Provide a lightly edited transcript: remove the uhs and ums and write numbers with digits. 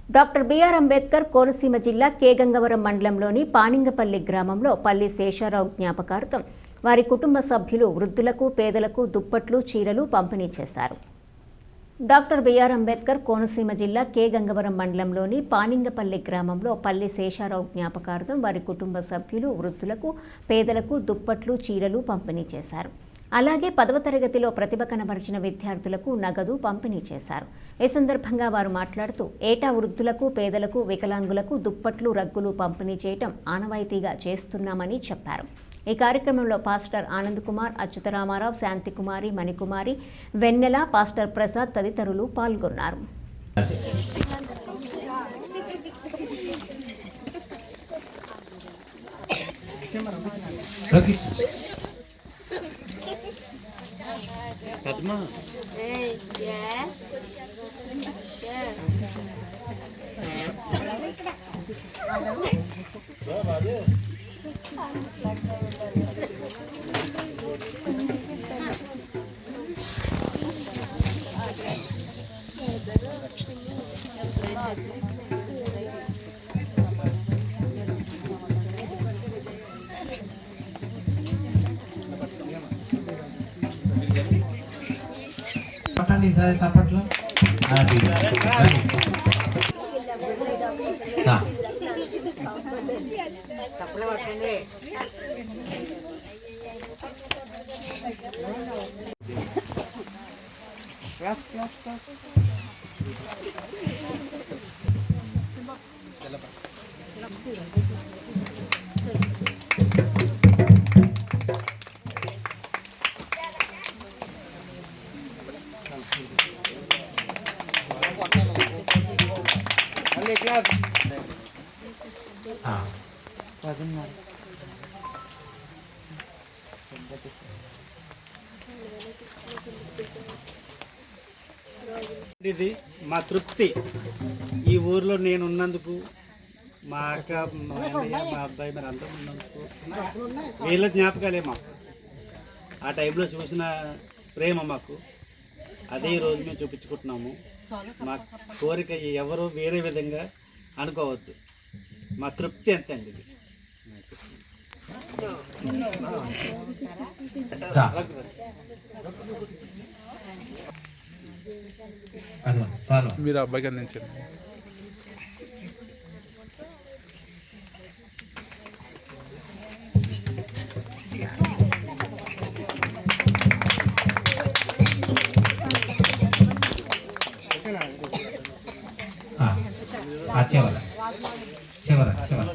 Doctor BR Ambedkar Konaseema జిల్లా కే గంగవరం మండలంలోని పానింగపల్లి గ్రామంలో పల్లి శేషారావు జ్ఞాపకార్థం వారి కుటుంబ సభ్యులు వృద్ధులకు పేదలకు దుప్పట్లు చీరలు పంపిణీ చేశారు. డాక్టర్ బిఆర్ అంబేద్కర్ కోనసీమ జిల్లా కే గంగవరం మండలంలోని పానింగపల్లి గ్రామంలో పల్లి శేషారావు జ్ఞాపకార్థం వారి కుటుంబ సభ్యులు వృద్ధులకు పేదలకు దుప్పట్లు చీరలు పంపిణీ చేశారు. అలాగే 10వ తరగతిలో ప్రతిభ కనబరిచిన విద్యార్థులకు నగదు పంపిణీ చేశారు. ఈ సందర్భంగా వారు మాట్లాడుతూ ఏటా వృద్ధులకు పేదలకు వికలాంగులకు దుప్పట్లు రగ్గులు పంపిణీ చేయటం ఆనవాయితీగా చేస్తున్నామని చెప్పారు. ఈ కార్యక్రమంలో పాస్టర్ ఆనంద్ కుమార్, అచ్యుతరామారావు, శాంతికుమారి, మణికుమారి, వెన్నెల, పాస్టర్ ప్రసాద్ తదితరులు పాల్గొన్నారు. Padma. Hey, yeah. Yeah. పట్టండి సార్ తప్పట్లో అది తప్పలే పట్టండి. ఇది మా తృప్తి. ఈ ఊర్లో నేను ఉన్నందుకు, మా అక్క, మా అన్నయ్య, మా అబ్బాయి మరి అందరూ ఉన్నందుకు వీళ్ళ జ్ఞాపకాలే మాకు. ఆ టైంలో చూసిన ప్రేమ మాకు అదే రోజు మేము చూపించుకుంటున్నాము. మా కోరిక ఎవరు వేరే విధంగా అనుకోవద్దు. మా తృప్తి అంతే అండి. ఇది మీరు అబ్బాయికి అందించండి. చివర చివర చివర